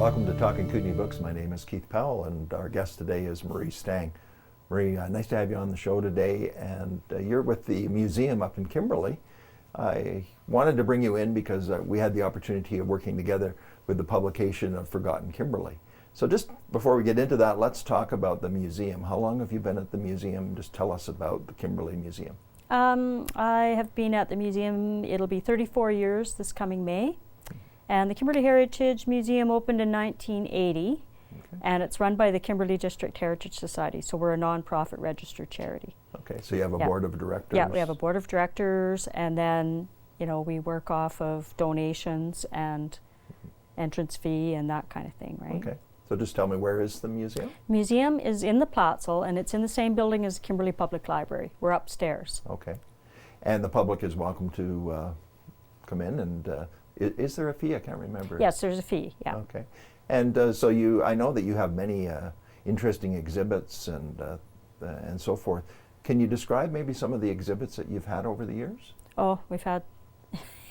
Welcome to Talking Kootenay Books. My name is Keith Powell, and our guest today is Marie Stang. Marie, nice to have you on the show today, and you're with the museum up in Kimberley. I wanted to bring you in because we had the opportunity of working together with the publication of Forgotten Kimberley. So just before we get into that, let's talk about the museum. How long have you been at the museum? Just tell us about the Kimberley Museum. I have been at the museum, it'll be 34 years this coming May. And the Kimberley Heritage Museum opened in 1980, and it's run by the Kimberley District Heritage Society, so we're a non-profit registered charity. Okay, so you have a board of directors? Yeah, we have a board of directors, and then, you know, we work off of donations and entrance fee and that kind of thing, right? Okay, so just tell me, where is the museum? Museum is in the Platzel, and it's in the same building as Kimberley Public Library. We're upstairs. Okay, and the public is welcome to come in, and is there a fee? I can't remember. Yes, there's a fee, yeah. Okay, and so I know that you have many interesting exhibits and so forth. Can you describe maybe some of the exhibits that you've had over the years? Oh, we've had,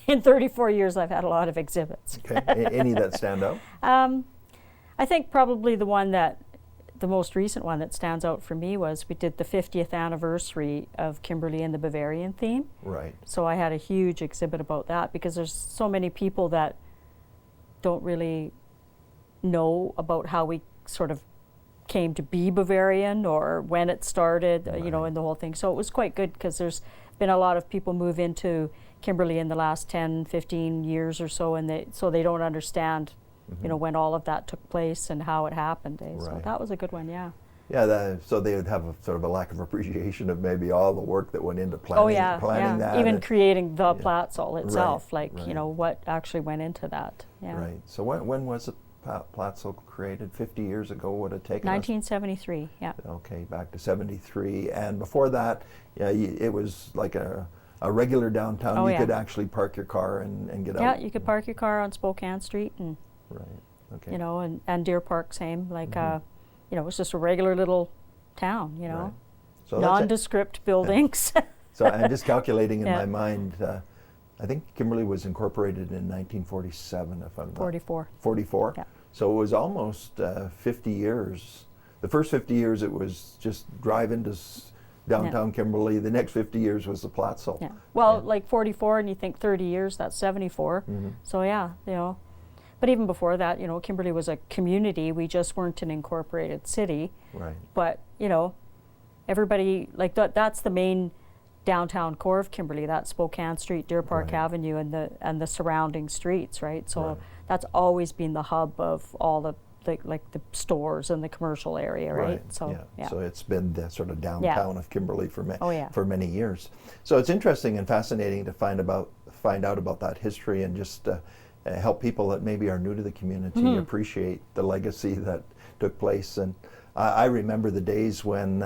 in 34 years, I've had a lot of exhibits. Okay, any that stand out? I think probably the most recent one that stands out for me was we did the 50th anniversary of Kimberley and the Bavarian theme. Right. So I had a huge exhibit about that because there's so many people that don't really know about how we sort of came to be Bavarian or when it started, you know, and the whole thing. So it was quite good because there's been a lot of people move into Kimberley in the last 10, 15 years or so, and they don't understand you know, when all of that took place and how it happened. So that was a good one, yeah. Yeah, so they would have sort of a lack of appreciation of maybe all the work that went into planning, that. Even creating the Platzel itself, you know, what actually went into that. Yeah. Right. So when was the Platzel created? 50 years ago would it taken 1973, yeah. Okay, back to 73. And before that, it was like a regular downtown. You could actually park your car and get out. Yeah, you could park your car on Spokane Street and okay. You know, and Deer Park, same. Like, you know, it was just a regular little town, you know. So nondescript buildings. So I'm just calculating in my mind, I think Kimberley was incorporated in 1947, if I'm not. 44. 44? Yeah. So it was almost 50 years. The first 50 years it was just drive into downtown Kimberley. The next 50 years was the Platzel. Yeah. Well, like 44, and you think 30 years, that's 74. So yeah, you know. But even before that, you know, Kimberley was a community. We just weren't an incorporated city. Right. But, you know, everybody, like that's the main downtown core of Kimberley. That's Spokane Street, Deer Park Avenue, and the surrounding streets, right? So that's always been the hub of all the stores and the commercial area, right? So so it's been the sort of downtown of Kimberley for for many years. So it's interesting and fascinating to find out about that history and just help people that maybe are new to the community appreciate the legacy that took place. And I remember the days when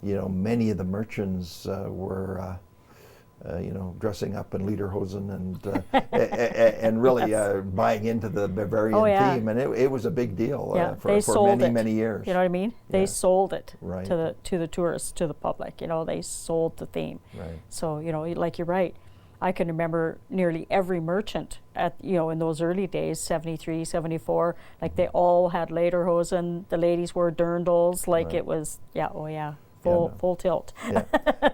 you know, many of the merchants were you know, dressing up in lederhosen and really buying into the Bavarian theme, and it was a big deal for many years. You know what I mean? They sold it to the tourists, to the public. You know, they sold the theme. Right. So, you know, like you're right. I can remember nearly every merchant in those early days, 73, 74, like they all had lederhosen. The ladies wore dirndls, like it was, full tilt.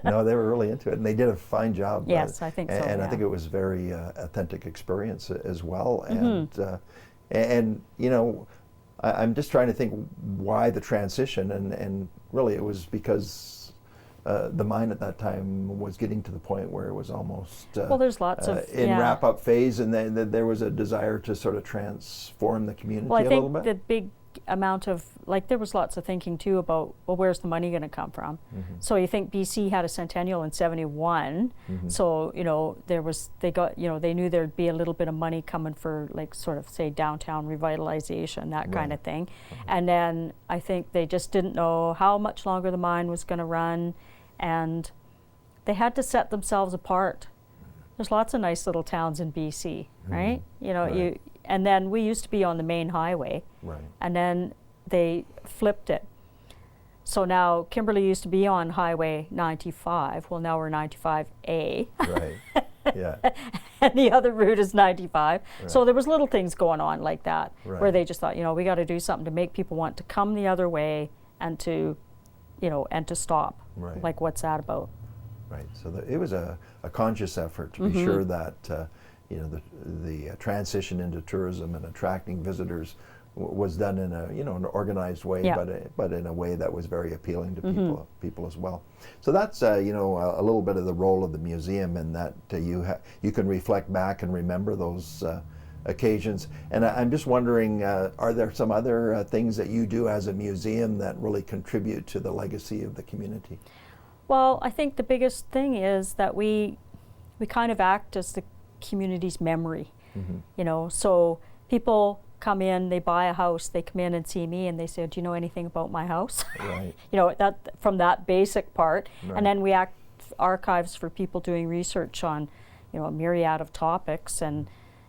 No, they were really into it, and they did a fine job. Yes, I think so. And I think it was a very authentic experience as well. And you know, I'm just trying to think why the transition, and really it was because the mine at that time was getting to the point where it was almost there's lots of in wrap-up phase, and then there was a desire to sort of transform the community a little bit. The big amount of, like, there was lots of thinking too about, well, where's the money going to come from? So you think BC had a centennial in 71, so, you know, they knew there'd be a little bit of money coming for, like, sort of, say, downtown revitalization, that kind of thing. And then I think they just didn't know how much longer the mine was going to run, and they had to set themselves apart. There's lots of nice little towns in BC, right? You know, and then we used to be on the main highway, and then they flipped it. So now Kimberley used to be on Highway 95. Well, now we're 95A. Yeah. And the other route is 95. Right. So there was little things going on like that, Right. where they just thought, we got to do something to make people want to come the other way and to, and to stop. Right. Like, what's that about? Right. So it was a conscious effort to be sure that the transition into tourism and attracting visitors was done in an organized way, but in a way that was very appealing to people as well. So that's a little bit of the role of the museum, in that you can reflect back and remember those occasions. And I'm just wondering, are there some other things that you do as a museum that really contribute to the legacy of the community? Well, I think the biggest thing is that we kind of act as the community's memory. So people come in, they buy a house, they come in and see me, and they say, "Do you know anything about my house?" Right. That from that basic part, Right. and then we act archives for people doing research on, a myriad of topics, and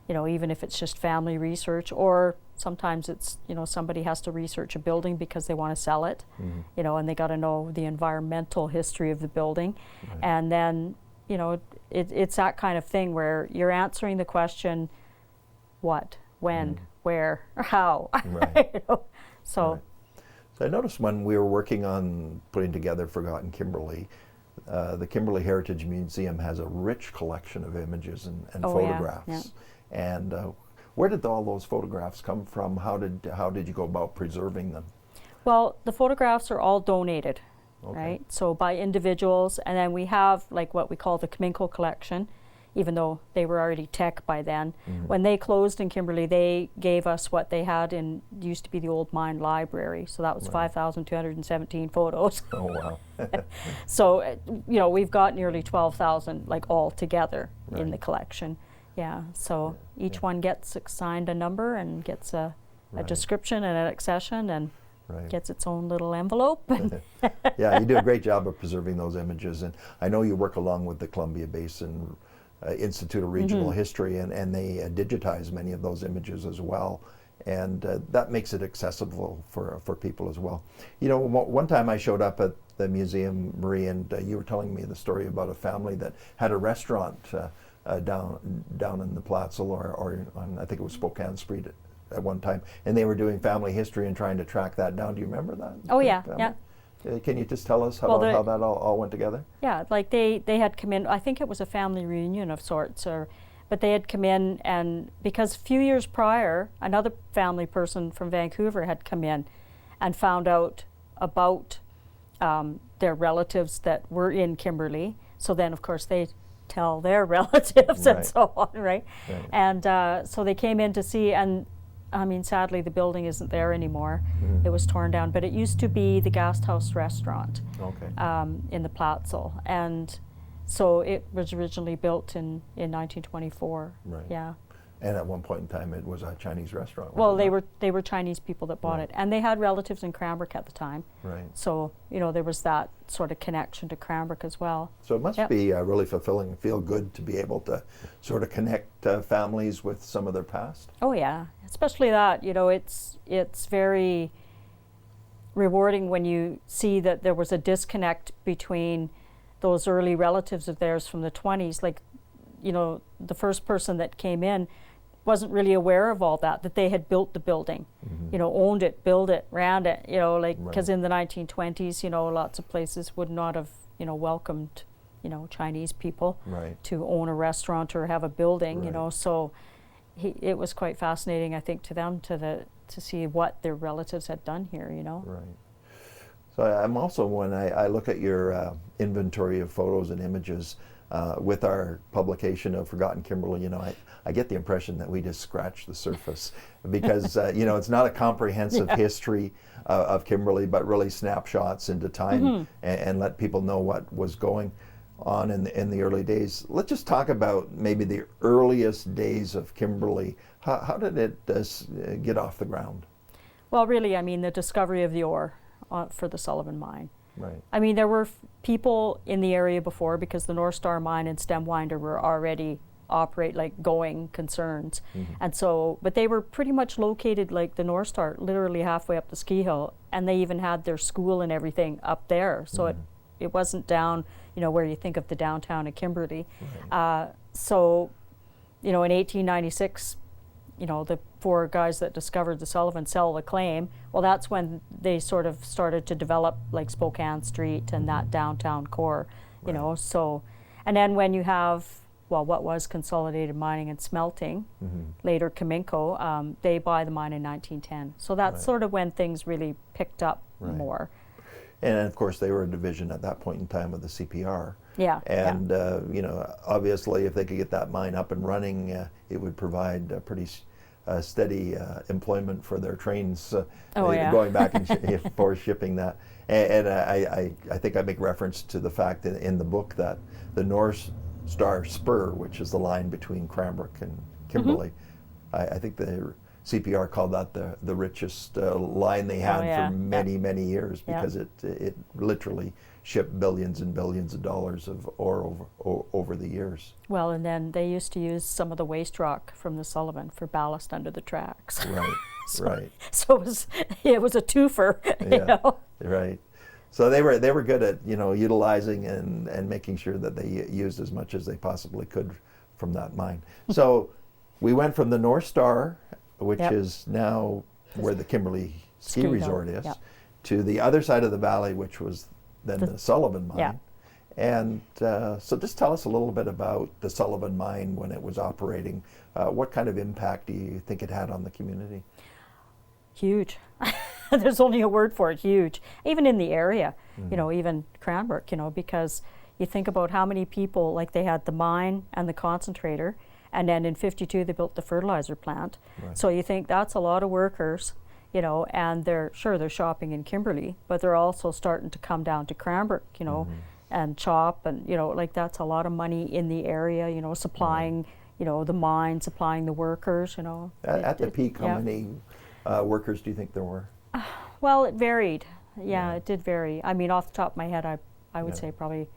even if it's just family research, or sometimes it's somebody has to research a building because they want to sell it, and they got to know the environmental history of the building, Right. and then it's that kind of thing where you're answering the question, what, when, where, how. Right. So. Right. So I noticed when we were working on putting together Forgotten Kimberley, the Kimberley Heritage Museum has a rich collection of images and photographs. Yeah. And where did all those photographs come from? How did you go about preserving them? Well, the photographs are all donated, right? So by individuals, and then we have like what we call the Kminko collection, even though they were already tech by then. When they closed in Kimberley, they gave us what they had used to be the old mine library. So that was 5,217 photos. Oh, wow. So, we've got nearly 12,000 like all together in the collection. Yeah, so each one gets assigned a number and gets a description and an accession and gets its own little envelope. Yeah, you do a great job of preserving those images. And I know you work along with the Columbia Basin Institute of Regional History, and they digitize many of those images as well. And that makes it accessible for people as well. One time I showed up at the museum, Marie, and you were telling me the story about a family that had a restaurant down in the Platzl or on, I think it was Spokane Street at one time, and they were doing family history and trying to track that down. Do you remember that? Oh, yeah, family? yeah. Can you just tell us how that all went together? Yeah, like they had come in, I think it was a family reunion of sorts, but they had come in, and because a few years prior, another family person from Vancouver had come in and found out about their relatives that were in Kimberley. So then, of course, they tell their relatives and so on, right? And so they came in to see, and I mean, sadly, the building isn't there anymore. It was torn down, but it used to be the Gasthaus restaurant in the Platzl, and so it was originally built in 1924. Right. Yeah. And at one point in time, it was a Chinese restaurant. Well, they were Chinese people that bought it, and they had relatives in Cranbrook at the time. Right. So there was that sort of connection to Cranbrook as well. So it must be really fulfilling and feel good to be able to sort of connect families with some of their past. Oh yeah, especially that. It's very rewarding when you see that there was a disconnect between those early relatives of theirs from the 20s. Like, the first person that came in wasn't really aware of all that they had built the building, owned it, built it, ran it, because in the 1920s, lots of places would not have, welcomed, Chinese people to own a restaurant or have a building, so it was quite fascinating, I think, to them to see what their relatives had done here, Right. So I'm also, when I look at your inventory of photos and images, with our publication of Forgotten Kimberley, I get the impression that we just scratched the surface because, it's not a comprehensive history of Kimberley, but really snapshots into time and let people know what was going on in the early days. Let's just talk about maybe the earliest days of Kimberley. How did it get off the ground? Well, really, I mean, the discovery of the ore for the Sullivan mine. Right. I mean, there were people in the area before, because the North Star mine and Stemwinder were already going concerns. And so, but they were pretty much located, like the North Star, literally halfway up the ski hill, and they even had their school and everything up there. So it wasn't down, where you think of the downtown of Kimberley. Right. So, in 1896, the 4 guys that discovered the Sullivan sell the claim. Well, that's when they sort of started to develop like Spokane Street and that downtown core, so, and then when you have, what was Consolidated Mining and Smelting, later Cominco, they buy the mine in 1910. So that's sort of when things really picked up more. And of course, they were a division at that point in time of the CPR. Yeah. And, obviously, if they could get that mine up and running, it would provide a pretty steady employment for their trains going back and for shipping that. And I think I make reference to the fact that in the book that the North Star Spur, which is the line between Cranbrook and Kimberley, I think the CPR called that the richest line they had for many years, because it literally shipped billions and billions of dollars of ore over the years. Well, and then they used to use some of the waste rock from the Sullivan for ballast under the tracks. Right, right. So it was a twofer, you know. Right. So they were good at utilizing and making sure that they used as much as they possibly could from that mine. So we went from the North Star, which is now where the Kimberley Ski Resort is, to the other side of the valley, which was then the Sullivan mine. Yeah. And so just tell us a little bit about the Sullivan mine when it was operating. What kind of impact do you think it had on the community? Huge. There's only a word for it, huge. Even in the area, even Cranbrook, because you think about how many people, like they had the mine and the concentrator, and then in 52 they built the fertilizer plant. Right. So you think that's a lot of workers, and they're shopping in Kimberley, but they're also starting to come down to Cranbrook, and shop, and like that's a lot of money in the area, supplying, the mine, supplying the workers, At the peak, how many workers do you think there were? Well, it varied. Yeah, it did vary. I mean, off the top of my head, I would say probably,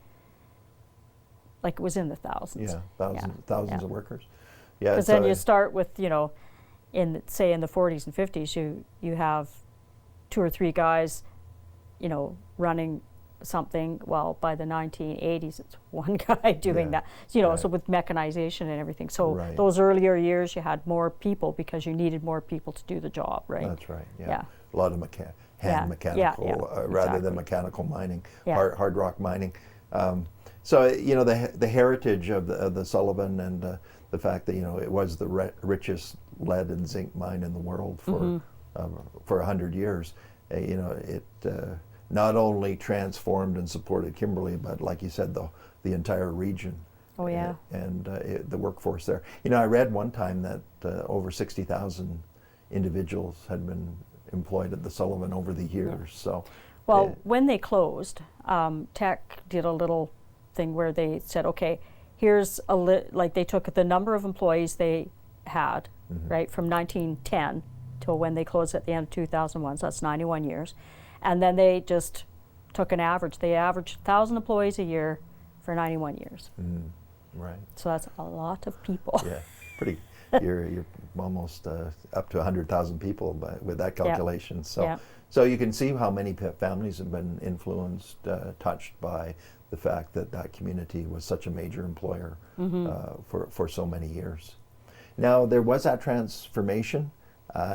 like it was in the thousands. Yeah, thousands of workers. Yeah, because then you start with, in the 40s and 50s, you have 2 or 3 guys, running something. Well, by the 1980s, it's one guy doing that. So with mechanization and everything. So those earlier years, you had more people because you needed more people to do the job, right? That's right. Yeah. A lot of hand mechanical rather than mechanical mining, hard rock mining. So the heritage of the Sullivan and the fact that it was the richest lead and zinc mine in the world for 100 years. It not only transformed and supported Kimberley, but like you said, the entire region. Oh yeah. And the workforce there. I read one time that over 60,000 individuals had been employed at the Sullivan over the years. So. Well, when they closed, Tech did a little thing where they said, okay, here's like they took the number of employees they had, right, from 1910 till when they closed at the end of 2001, so that's 91 years. And then they just took an average. They averaged 1,000 employees a year for 91 years. Right. So that's a lot of people. Yeah, pretty. You're almost up to 100,000 people with that calculation. So you can see how many families have been influenced, touched by the fact that community was such a major employer for so many years. Now, there was that transformation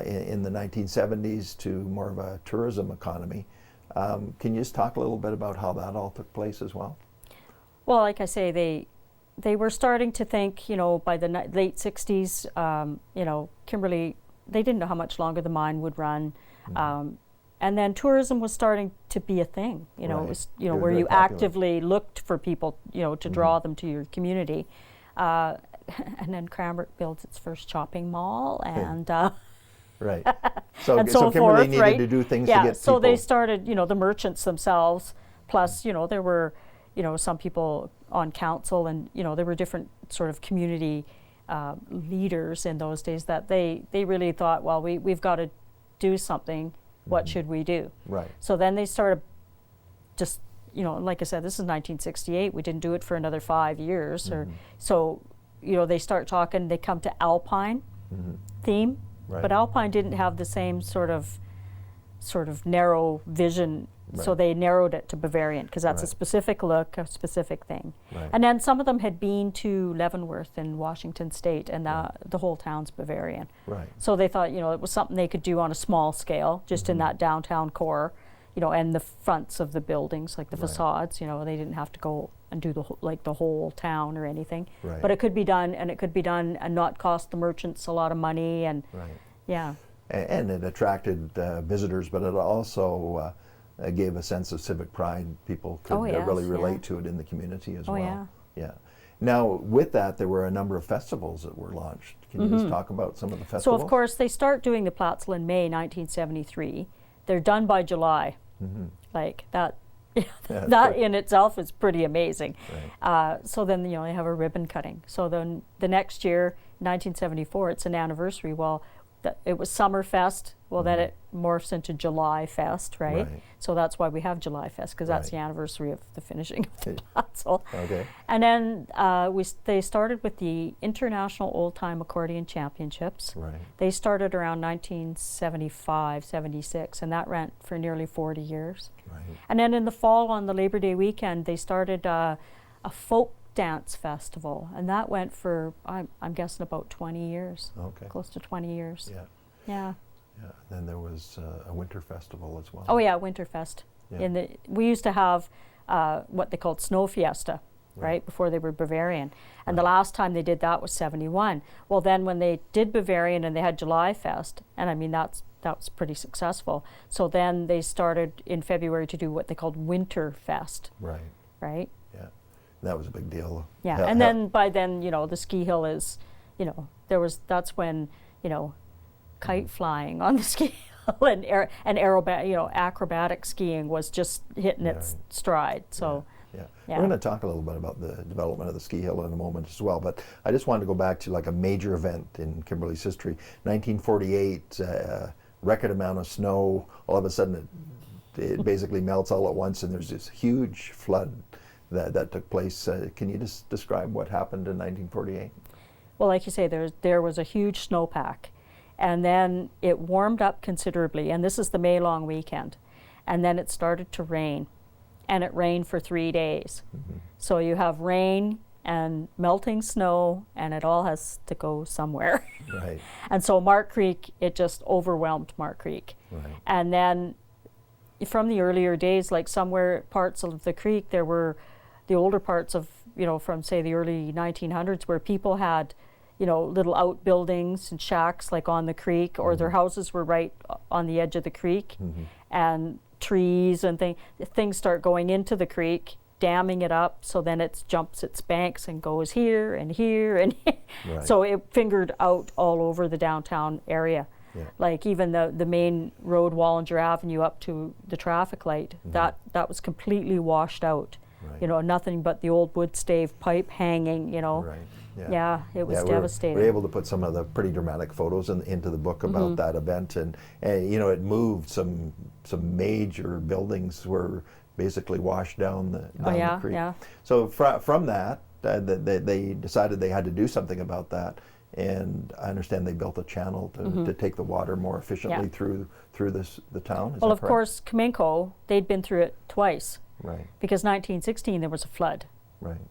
in the 1970s to more of a tourism economy. Can you just talk a little bit about how that all took place as well? Well, like I say, they were starting to think, by the late 60s, Kimberley, they didn't know how much longer the mine would run. And then tourism was starting to be a thing, it was, where you actively looked for people, to draw them to your community. And then Cranbrook built its first shopping mall, and right. So, and so Kimberley forth, needed to do things to get so people. they started, the merchants themselves, plus, there were, some people on council, and, there were different sort of community leaders in those days that they really thought, well, we've got to do something. What should we do? Right. So then they started just, like I said, this is 1968. We didn't do it for another 5 years. So, they start talking, they come to Alpine theme. Right. But Alpine didn't have the same sort of narrow vision So they narrowed it to Bavarian because that's a specific look, a specific thing. And then some of them had been to Leavenworth in Washington State, and the whole town's Bavarian. So they thought, it was something they could do on a small scale, just in that downtown core, and the fronts of the buildings, like the facades. They didn't have to go and do the whole town or anything. But it could be done, and not cost the merchants a lot of money, and and it attracted visitors, but it also gave a sense of civic pride. People could really relate to it in the community as well. Now, with that, there were a number of festivals that were launched. Can you just talk about some of the festivals? So, of course, they start doing the Platzel in May 1973. They're done by July. Like that. That in itself is pretty amazing. So then, they have a ribbon cutting. So then the next year, 1974, it's an anniversary. Well, it was Summerfest. Well, then it morphs into July Fest, right? So that's why we have July Fest, because that's the anniversary of the finishing of the Platzel. And then they started with the International Old Time Accordion Championships. They started around 1975, 76, and that ran for nearly 40 years. And then in the fall, on the Labor Day weekend, they started a folk dance festival, and that went for I'm guessing about 20 years. Close to 20 years. Then there was a winter festival as well. Winterfest. We used to have what they called Snow Fiesta, right, before they were Bavarian, and the last time they did that was 71. Well, then when they did Bavarian and they had July Fest, and I mean that was pretty successful, so then they started in February to do what they called Winter Fest. Right. That was a big deal. And then by then, the ski hill is, that's when, kite flying on the ski hill and acrobatic skiing was just hitting its stride. So we're going to talk a little bit about the development of the ski hill in a moment as well, but I just wanted to go back to like a major event in Kimberley's history. 1948, record amount of snow. All of a sudden it basically melts all at once, and there's this huge flood that took place. Can you just describe what happened in 1948? Well, like you say, there was a huge snowpack, and then it warmed up considerably, and this is the May long weekend, and then it started to rain, and it rained for 3 days. So you have rain and melting snow, and it all has to go somewhere. And so Mark Creek, it just overwhelmed Mark Creek. And then from the earlier days, like somewhere parts of the creek, there were the older parts of, from say the early 1900s, where people had, little outbuildings and shacks like on the creek, or their houses were right on the edge of the creek, and trees and things start going into the creek, damming it up, so then it jumps its banks and goes here and here and so it fingered out all over the downtown area. Like even the main road, Wallinger Avenue, up to the traffic light, that was completely washed out. Nothing but the old wood stave pipe hanging, it was devastating. We're able to put some of the pretty dramatic photos into the book about that event, and it moved some major buildings were basically washed down the creek. So from that, they decided they had to do something about that, and I understand they built a channel to take the water more efficiently through the town. Well, of course, Kamenko, they'd been through it twice. Because 1916 there was a flood.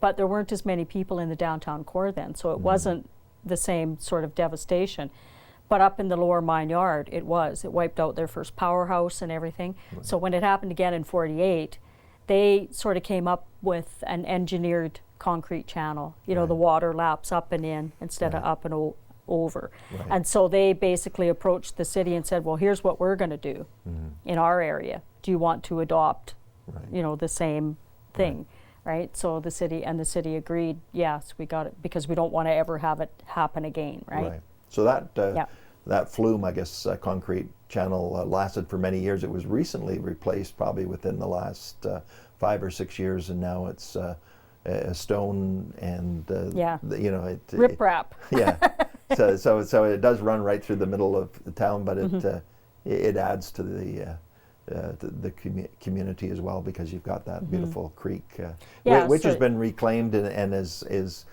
But there weren't as many people in the downtown core then, so it wasn't the same sort of devastation. But up in the lower mine yard, it was. It wiped out their first powerhouse and everything. So when it happened again in 48, they sort of came up with an engineered concrete channel. The water laps up and in instead of up and over. And so they basically approached the city and said, well, here's what we're going to do in our area. Do you want to adopt the same thing, right? So the city agreed, yes, we got it, because we don't want to ever have it happen again, right? So that flume, I guess, concrete channel lasted for many years. It was recently replaced, probably within the last 5 or 6 years, and now it's a stone and riprap. So it does run right through the middle of the town, but it adds to the community as well, because you've got that beautiful creek, which has been reclaimed and is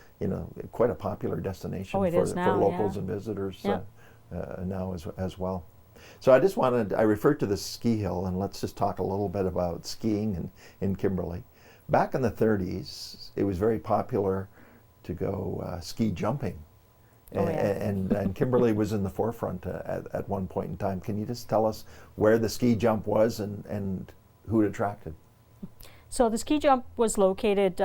quite a popular destination for locals and visitors now as well. So I referred to the ski hill, and let's just talk a little bit about skiing in Kimberley. Back in the 30s, it was very popular to go ski jumping. And Kimberley was in the forefront at one point in time. Can you just tell us where the ski jump was and who it attracted? So the ski jump was located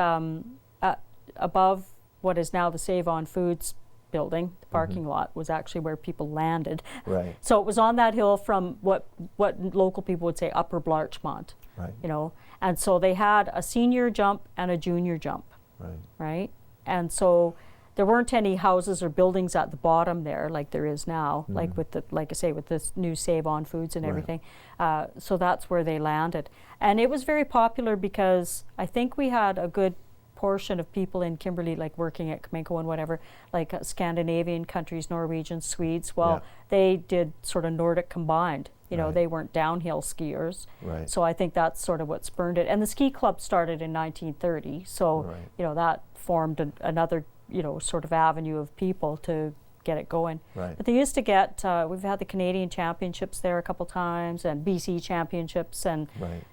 above what is now the Save On Foods building. The parking lot was actually where people landed. Right. So it was on that hill from what local people would say Upper Blarchmont. Right. You know, and so they had a senior jump and a junior jump. Right. Right. And so there weren't any houses or buildings at the bottom there like there is now, like I say, with this new Save On Foods and everything. So that's where they landed. And it was very popular because I think we had a good portion of people in Kimberley, like working at Kamenko and whatever, like Scandinavian countries, Norwegians, Swedes. Well, they did sort of Nordic combined. You know, they weren't downhill skiers. Right. So I think that's sort of what spurned it. And the ski club started in 1930. So, you know, that formed another, you know, sort of avenue of people to get it going. Right. But they used to get, we've had the Canadian Championships there a couple times and BC Championships and,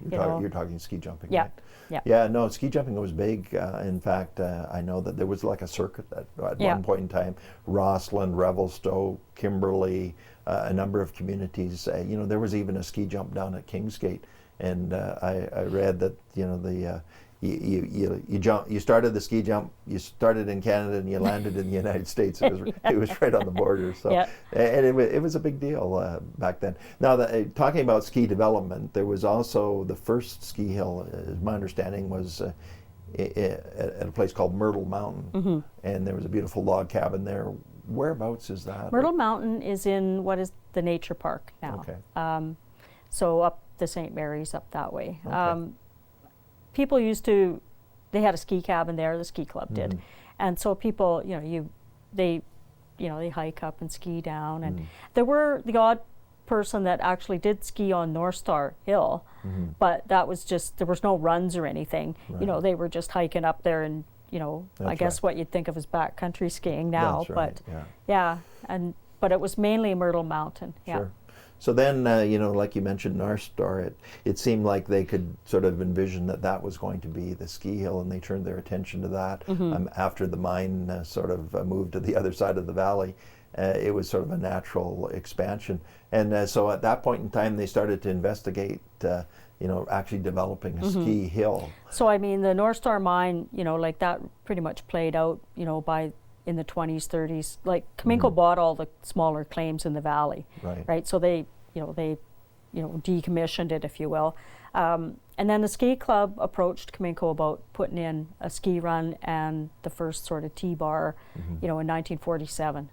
you're talking ski jumping, yeah. right? Yeah. Yeah, no, ski jumping was big. In fact, I know that there was like a circuit at one point in time. Rossland, Revelstoke, Kimberley, a number of communities. You know, there was even a ski jump down at Kingsgate. And I read that, you know, you started the ski jump, you started in Canada and you landed in the United States. It was right on the border. So and it was a big deal back then. Now talking about ski development, there was also the first ski hill, my understanding, was at a place called Myrtle Mountain, and there was a beautiful log cabin there. Whereabouts is that? Myrtle Mountain is in what is the nature park now. Okay. So up the St. Mary's up that way. Okay. People they had a ski cabin there, the ski club did. And so people, you know, they hike up and ski down. And there were the odd person that actually did ski on North Star Hill, but that was just, there was no runs or anything. Right. You know, they were just hiking up there and, you know, I guess what you'd think of as backcountry skiing now. That's right. But but it was mainly Myrtle Mountain. Yeah. Sure. So then, you know, like you mentioned, North Star, it seemed like they could sort of envision that was going to be the ski hill, and they turned their attention to that. After the mine sort of moved to the other side of the valley, it was sort of a natural expansion. And so at that point in time, they started to investigate, you know, actually developing a ski hill. So, I mean, the North Star mine, you know, like that pretty much played out, you know, in the 20s, 30s. Like Kamenko bought all the smaller claims in the valley, right? So they decommissioned it, if you will. And then the ski club approached Kamenko about putting in a ski run and the first sort of T-bar, you know, in 1947.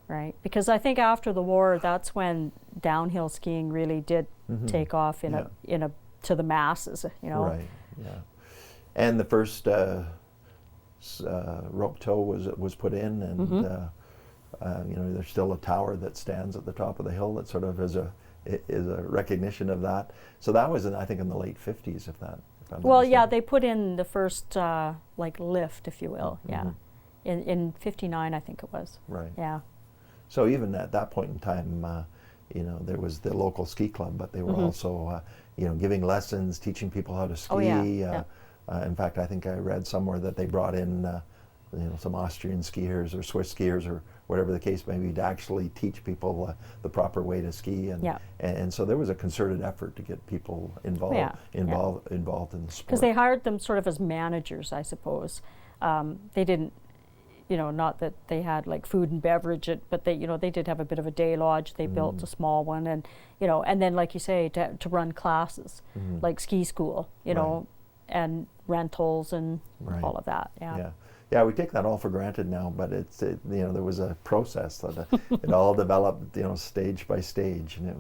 Right. Because I think after the war, that's when downhill skiing really did take off to the masses, you know. Right. Yeah. And the first rope tow was put in, and you know, there's still a tower that stands at the top of the hill that sort of is a recognition of that. So that was I think in the late 50s, if I'm not mistaken. They put in the first like lift, if you will, in 59, I think it was. Right. Yeah. So even at that point in time, you know, there was the local ski club, but they were also you know, giving lessons, teaching people how to ski. Oh, yeah. In fact, I think I read somewhere that they brought in, you know, some Austrian skiers or Swiss skiers or whatever the case may be to actually teach people the proper way to ski. And so there was a concerted effort to get people involved in the sport. Because they hired them sort of as managers, I suppose. They didn't, you know, not that they had like food and beverage, but they, you know, they did have a bit of a day lodge. They built a small one, and you know, and then like you say, to run classes, like ski school, you know, and rentals and all of that. Yeah, we take that all for granted now, but you know, there was a process that it all developed, you know, stage by stage, and it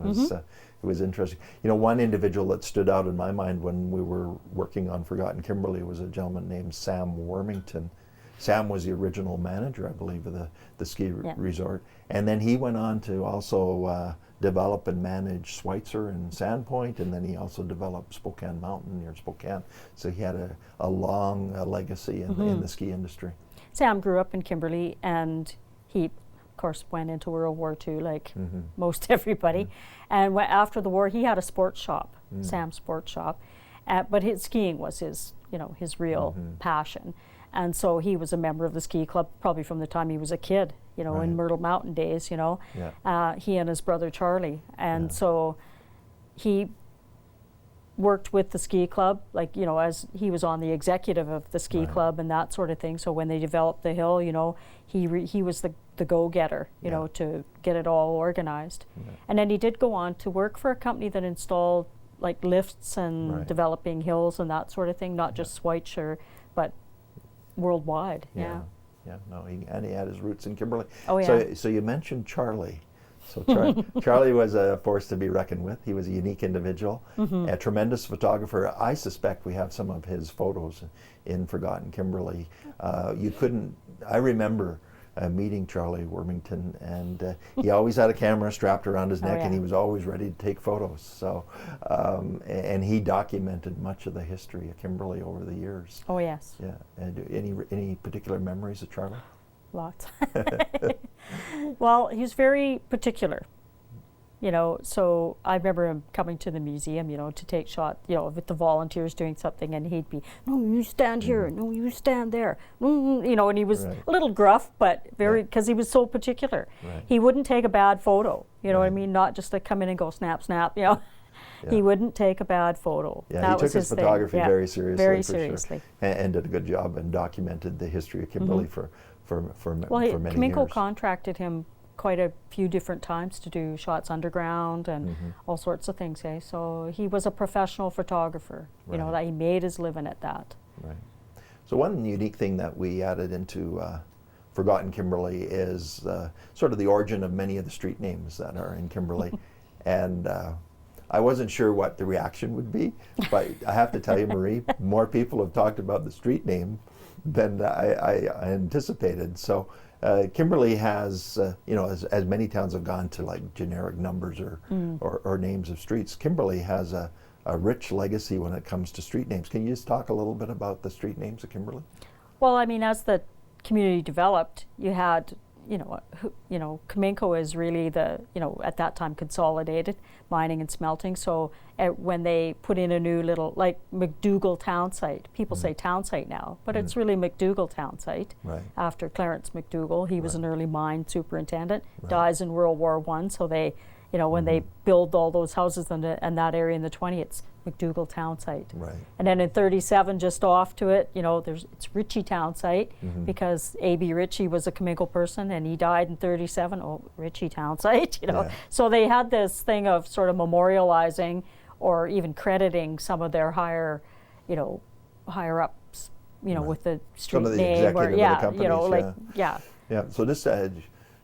was interesting. You know, one individual that stood out in my mind when we were working on Forgotten Kimberley was a gentleman named Sam Wormington. Sam was the original manager, I believe, of the ski resort, and then he went on to also develop and manage Schweitzer and Sandpoint, and then he also developed Spokane Mountain near Spokane. So he had a long legacy in the ski industry. Sam grew up in Kimberley, and he of course, went into World War II like most everybody. And after the war, he had a sports shop, Sam's Sports Shop, but his skiing was his, his real passion. And so he was a member of the ski club probably from the time he was a kid, in Myrtle Mountain days, he and his brother Charlie. And so he worked with the ski club, like, as he was on the executive of the ski club and that sort of thing. So when they developed the hill, he was the go-getter, to get it all organized. And then he did go on to work for a company that installed like lifts and developing hills and that sort of thing, not just Schweitzer, but worldwide. No, and he had his roots in Kimberley. Oh yeah. So you mentioned Charlie. So Charlie was a force to be reckoned with. He was a unique individual, a tremendous photographer. I suspect we have some of his photos in Forgotten Kimberley. I remember meeting Charlie Wormington, and he always had a camera strapped around his neck, and he was always ready to take photos. So, and he documented much of the history of Kimberley over the years. Oh yes. Yeah. And any particular memories of Charlie? Lots. Well, he's very particular, so I remember him coming to the museum, to take shots, with the volunteers doing something, and he'd be, no, you stand here, no, you stand there, and he was a little gruff, but very, because he was so particular. He wouldn't take a bad photo, what I mean, not just to come in and go snap, snap, He wouldn't take a bad photo. Yeah, that he took his photography very seriously. Very seriously. Sure. And did a good job and documented the history of Kimberley for many Kimminko years. Contracted him quite a few different times to do shots underground and all sorts of things. So he was a professional photographer, that he made his living at that. Right. So one unique thing that we added into Forgotten Kimberley is sort of the origin of many of the street names that are in Kimberley. And I wasn't sure what the reaction would be, but I have to tell you, Marie, more people have talked about the street name than I anticipated. So Kimberley has, as many towns have gone to like generic numbers or names of streets, Kimberley has a rich legacy when it comes to street names. Can you just talk a little bit about the street names of Kimberley? Well, I mean, as the community developed, you had, Kimminko is really the, at that time consolidated mining and smelting. So when they put in a new little, like McDougall town site, people say town site now, but it's really McDougall town site after Clarence McDougall. He was an early mine superintendent, dies in World War I. So they, when they build all those houses in that area in the 20s, it's McDougall town site. And then in 37, just off to it, it's Ritchie town site because A.B. Ritchie was a Kimminko person and he died in 37. Oh, Ritchie town site, So they had this thing of sort of memorializing or even crediting some of their higher ups, with the street some of the name. Executive of the companies, Yeah. So just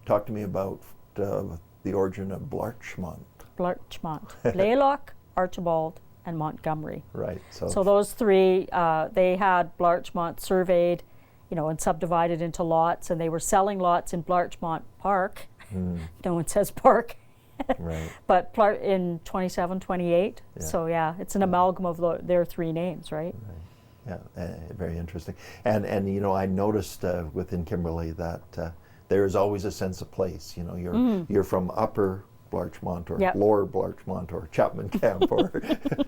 talk to me about the origin of Blarchmont. Blaylock, Archibald, and Montgomery. Right. So those three, they had Blarchmont surveyed, and subdivided into lots, and they were selling lots in Blarchmont Park. No one says park. But in 27, 28. So it's an amalgam of their three names, right? Yeah, very interesting. And I noticed within Kimberley that there is always a sense of place. You're from Upper Blarchmont or Lower Blarchmont or Chapman Camp or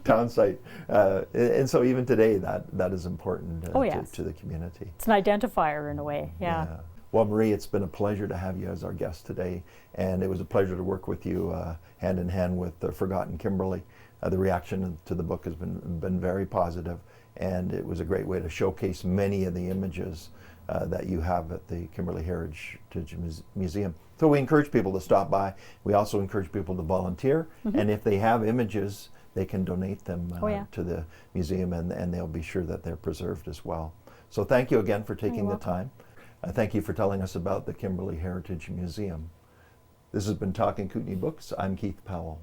town site. And so even today that is important to the community. It's an identifier in a way, yeah. Well, Marie, it's been a pleasure to have you as our guest today, and it was a pleasure to work with you hand in hand with Forgotten Kimberley. The reaction to the book has been very positive, and it was a great way to showcase many of the images that you have at the Kimberley Heritage Museum. So we encourage people to stop by. We also encourage people to volunteer, and if they have images, they can donate them to the museum, and they'll be sure that they're preserved as well. So thank you again for taking the time. Thank you for telling us about the Kimberley Heritage Museum. This has been Talking Kootenay Books. I'm Keith Powell.